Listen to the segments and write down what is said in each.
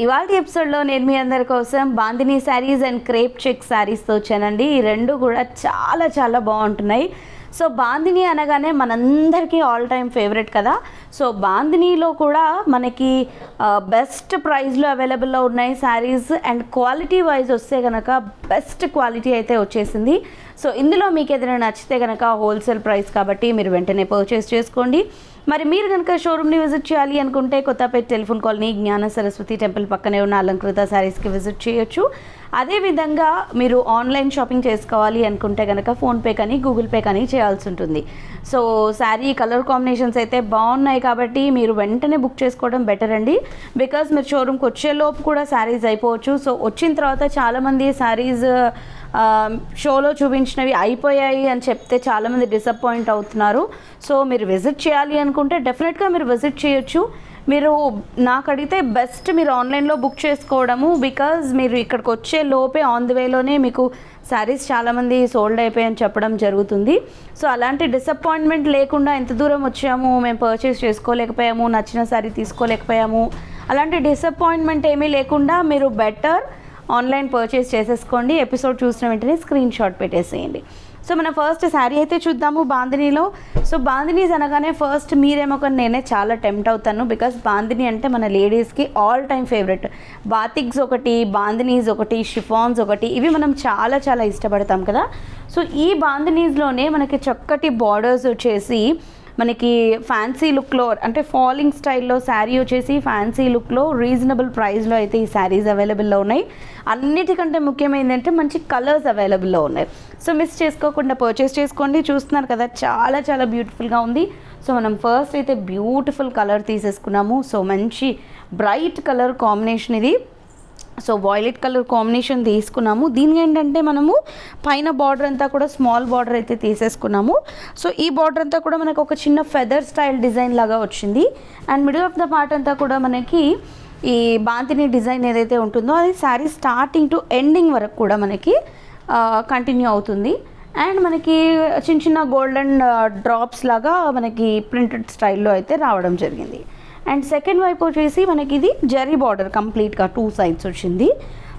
ఇవాళ ఎపిసోడ్లో నేను మీ అందరి కోసం bandhani sarees and crepe check శారీస్తో వచ్చానండి. ఈ రెండు కూడా చాలా చాలా బాగుంటున్నాయి. సో బాందినీ అనగానే మనందరికీ ఆల్ టైమ్ ఫేవరెట్ కదా. సో బాందినీలో కూడా మనకి బెస్ట్ ప్రైస్లో అవైలబుల్లో ఉన్నాయి శారీస్. అండ్ క్వాలిటీ వైజ్ వస్తే కనుక బెస్ట్ క్వాలిటీ అయితే వచ్చేసింది. సో ఇందులో మీకు ఏదైనా నచ్చితే కనుక హోల్సేల్ ప్రైస్ కాబట్టి మీరు వెంటనే పర్చేస్ చేసుకోండి. మరి మీరు కనుక షోరూమ్ని విజిట్ చేయాలి అనుకుంటే కొత్తపేట టెలిఫోన్ కాలనీ జ్ఞాన సరస్వతి టెంపుల్ పక్కనే ఉన్న అలంకృత శారీస్కి విజిట్ చేయొచ్చు. అదేవిధంగా మీరు ఆన్లైన్ షాపింగ్ చేసుకోవాలి అనుకుంటే కనుక ఫోన్పే కానీ గూగుల్ పే కానీ చేయాల్సి ఉంటుంది. సో శారీ కలర్ కాంబినేషన్స్ అయితే బాగున్నాయి కాబట్టి మీరు వెంటనే బుక్ చేసుకోవడం బెటర్ అండి. బికాజ్ మీరు షోరూమ్కి వచ్చేలోపు కూడా శారీస్ అయిపోవచ్చు. సో వచ్చిన తర్వాత చాలామంది శారీస్ షోలో చూపించినవి అయిపోయాయి అని చెప్తే చాలామంది డిసప్పాయింట్ అవుతున్నారు. సో మీరు విజిట్ చేయాలి అనుకుంటే డెఫినెట్గా మీరు విజిట్ చేయొచ్చు. మీరు నాకు అడిగితే బెస్ట్ మీరు ఆన్లైన్లో బుక్ చేసుకోవడము. బికాజ్ మీరు ఇక్కడికి వచ్చే లోపే ఆన్ ది వేలోనే మీకు శారీస్ చాలామంది సోల్డ్ అయిపోయాయని చెప్పడం జరుగుతుంది. సో అలాంటి డిసప్పాయింట్మెంట్ లేకుండా ఎంత దూరం వచ్చాము, మేము పర్చేస్ చేసుకోలేకపోయాము, నచ్చిన శారీ తీసుకోలేకపోయాము, అలాంటి డిసప్పాయింట్మెంట్ ఏమీ లేకుండా మీరు బెటర్ ఆన్లైన్ పర్చేస్ చేసేసుకోండి. ఎపిసోడ్ చూసిన వెంటనే స్క్రీన్ షాట్ పెట్టేసేయండి. సో మన ఫస్ట్ శారీ అయితే చూద్దాము బాందినీలో. సో బాందినీస్ అనగానే ఫస్ట్ మీరేమో కానీ నేనే చాలా టెంప్ట్ అవుతాను. బికాస్ బాందినీ అంటే మన లేడీస్కి ఆల్ టైమ్ ఫేవరెట్. బాతిక్స్ ఒకటి, బాందినీస్ ఒకటి, షిఫాన్స్ ఒకటి, ఇవి మనం చాలా చాలా ఇష్టపడతాం కదా. సో ఈ బాందినీస్లోనే మనకి చక్కటి బార్డర్స్ వచ్చేసి మనకి ఫ్యాన్సీ లుక్లో అంటే ఫాలింగ్ స్టైల్లో శారీ వచ్చేసి ఫ్యాన్సీ లుక్లో రీజనబుల్ ప్రైస్లో అయితే ఈ శారీస్ అవైలబుల్లో ఉన్నాయి. అన్నిటికంటే ముఖ్యమైనది మంచి కలర్స్ అవైలబుల్లో ఉన్నాయి. సో మిస్ చేసుకోకుండా పర్చేస్ చేసుకోండి. చూస్తున్నారు కదా చాలా చాలా బ్యూటిఫుల్గా ఉంది. సో మనం ఫస్ట్ అయితే బ్యూటిఫుల్ కలర్ తీసేసుకున్నాము. సో మంచి బ్రైట్ కలర్ కాంబినేషన్ ఇది. సో వాయిలెట్ కలర్ కాంబినేషన్ తీసుకున్నాము. దీనికి ఏంటంటే మనము పైన బార్డర్ అంతా కూడా స్మాల్ బార్డర్ అయితే తీసేసుకున్నాము. సో ఈ బార్డర్ అంతా కూడా మనకు ఒక చిన్న ఫెదర్ స్టైల్ డిజైన్ లాగా వచ్చింది. And middle of the part అంతా కూడా మనకి ఈ బాందినీ డిజైన్ ఏదైతే ఉంటుందో అది శారీ స్టార్టింగ్ టు ఎండింగ్ వరకు కూడా మనకి కంటిన్యూ అవుతుంది. అండ్ మనకి చిన్న చిన్న గోల్డెన్ డ్రాప్స్ లాగా మనకి ప్రింటెడ్ స్టైల్లో అయితే రావడం జరిగింది. అండ్ సెకండ్ వైపు వచ్చేసి మనకి ఇది జరీ బార్డర్ కంప్లీట్గా 2 సైడ్స్ వచ్చింది.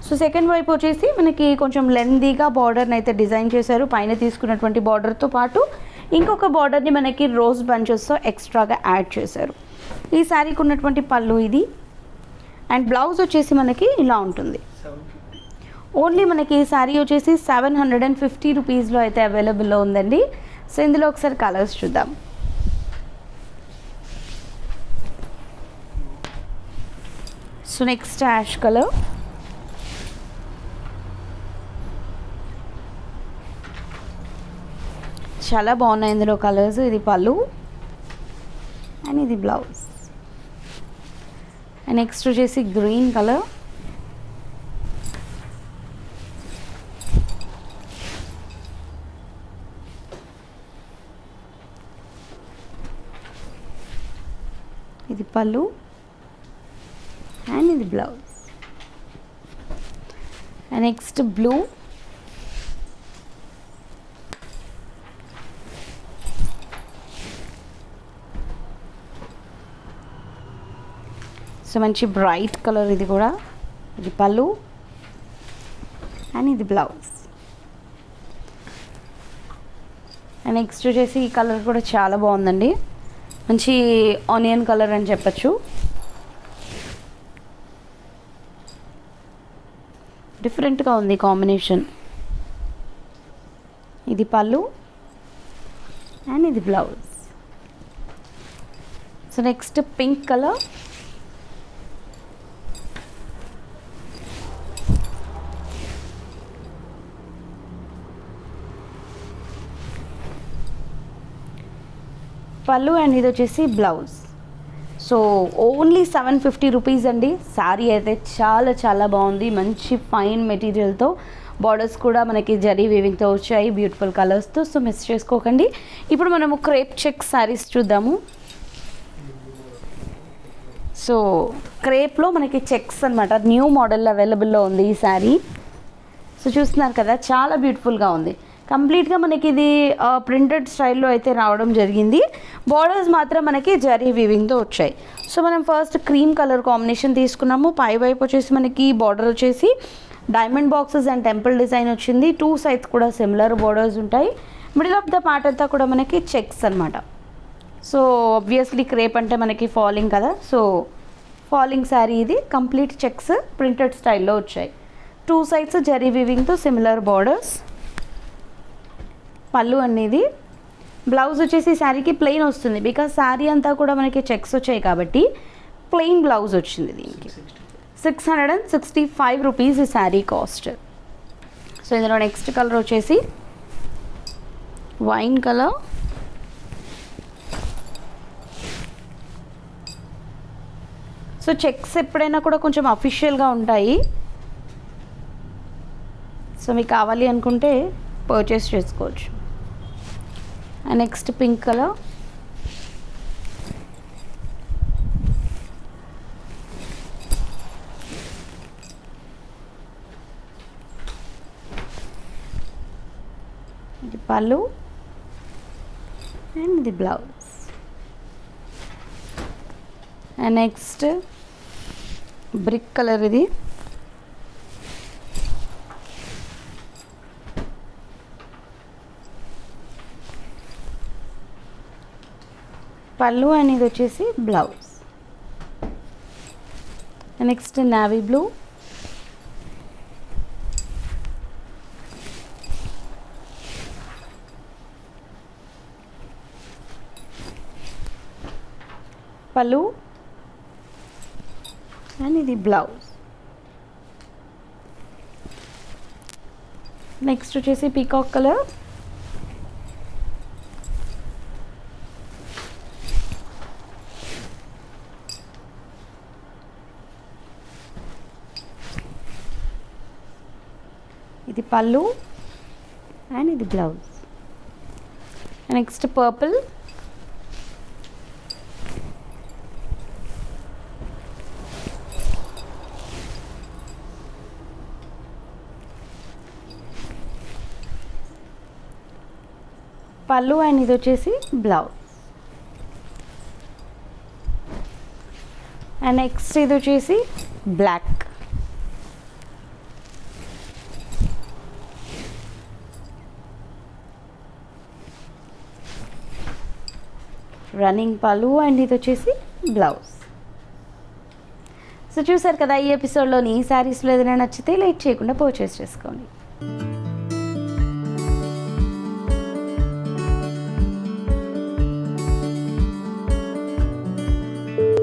సో సెకండ్ వైపు వచ్చేసి మనకి కొంచెం లెందీగా బార్డర్ని అయితే డిజైన్ చేశారు. పైన తీసుకున్నటువంటి బార్డర్తో పాటు ఇంకొక బార్డర్ని మనకి రోజ్ బంచెస్తో ఎక్స్ట్రాగా యాడ్ చేశారు. ఈ శారీకి ఉన్నటువంటి పళ్ళు ఇది. అండ్ బ్లౌజ్ వచ్చేసి మనకి ఇలా ఉంటుంది. ఓన్లీ మనకి ఈ శారీ వచ్చేసి 750 రూపీస్లో అయితే అవైలబుల్లో ఉందండి. సో ఇందులో ఒకసారి కలర్స్ చూద్దాం. సో నెక్స్ట్ యాష్ కలర్, చాలా బాగున్నాయి ఇందులో కలర్స్. ఇది పళ్ళు అండ్ ఇది బ్లౌజ్. అండ్ నెక్స్ట్ వచ్చేసి గ్రీన్ కలర్, ఇది పళ్ళు అండ్ ఇది blouse. And next blue, so మంచి బ్రైట్ కలర్ ఇది కూడా. ఇది పళ్ళు అండ్ ఇది బ్లౌజ్. అండ్ నెక్స్ట్ వచ్చేసి ఈ కలర్ కూడా చాలా బాగుందండి. మంచి ఆనియన్ కలర్ అని చెప్పచ్చు. డిఫరెంట్గా ఉంది కాంబినేషన్. ఇది పళ్ళు అండ్ ఇది blouse. So next pink colour, పళ్ళు అండ్ ఇది వచ్చేసి బ్లౌజ్. సో ఓన్లీ 750 రూపీస్ అండి. శారీ అయితే చాలా చాలా బాగుంది. మంచి ఫైన్ మెటీరియల్తో, బార్డర్స్ కూడా మనకి జరీ వీవింగ్తో వచ్చాయి, బ్యూటిఫుల్ కలర్స్తో. సో మిస్ చేసుకోకండి. ఇప్పుడు మనము క్రేప్ చెక్ శారీస్ చూద్దాము. సో క్రేప్లో మనకి చెక్స్ అనమాట, న్యూ మోడల్ అవైలబుల్లో ఉంది ఈ శారీ. సో చూస్తున్నారు కదా చాలా బ్యూటిఫుల్గా ఉంది. కంప్లీట్గా మనకి ఇది ప్రింటెడ్ స్టైల్లో అయితే రావడం జరిగింది. బార్డర్స్ మాత్రం మనకి జరీ వీవింగ్తో వచ్చాయి. సో మనం ఫస్ట్ క్రీమ్ కలర్ కాంబినేషన్ తీసుకున్నాము. పై వైపు వచ్చేసి మనకి బార్డర్ వచ్చేసి diamond boxes and temple design వచ్చింది. 2 సైడ్స్ కూడా సిమిలర్ బార్డర్స్ ఉంటాయి. మిడిల్ ఆఫ్ ద పార్ట్ అంతా కూడా మనకి చెక్స్ అనమాట. సో ఆబ్వియస్లీ క్రేప్ అంటే మనకి ఫాలింగ్ కదా, సో ఫాలింగ్ శారీ ఇది. కంప్లీట్ చెక్స్ ప్రింటెడ్ స్టైల్లో వచ్చాయి. 2 సైడ్స్ జరీ వీవింగ్తో సిమిలర్ బార్డర్స్. పళ్ళు అనేది. బ్లౌజ్ వచ్చేసి శారీకి ప్లెయిన్ వస్తుంది, బికాజ్ శారీ అంతా కూడా మనకి చెక్స్ వచ్చాయి కాబట్టి ప్లెయిన్ బ్లౌజ్ వచ్చింది దీనికి. 665 రూపీస్ ఈ శారీ కాస్ట్. సో ఇందులో నెక్స్ట్ కలర్ వచ్చేసి వైన్ కలర్. సో చెక్స్ ఎప్పుడైనా కూడా కొంచెం అఫీషియల్గా ఉంటాయి. సో మీకు కావాలి అనుకుంటే పర్చేస్ చేసుకోవచ్చు. And next pink colour. ఇది పళ్ళు అండ్ ఇది blouse. And next brick colour ఇది. పళ్ళు అండ్ ఇది వచ్చేసి బ్లౌజ్. Next navy blue. పళ్ళు అండ్ ఇది బ్లౌజ్. నెక్స్ట్ వచ్చేసి పీకాక్ కలర్. ఇది పళ్ళు అండ్ ఇది బ్లౌజ్. Next purple. పళ్ళు అండ్ ఇది వచ్చేసి బ్లౌజ్. అండ్ నెక్స్ట్ ఇది వచ్చేసి బ్లాక్. రన్నింగ్ పళ్ళు అండ్ ఇది వచ్చేసి బ్లౌజ్. సో చూసారు కదా, ఈ ఎపిసోడ్లోని ఈ శారీస్లో ఏదైనా నచ్చితే లేట్ చేయకుండా పర్చేస్ చేసుకోండి.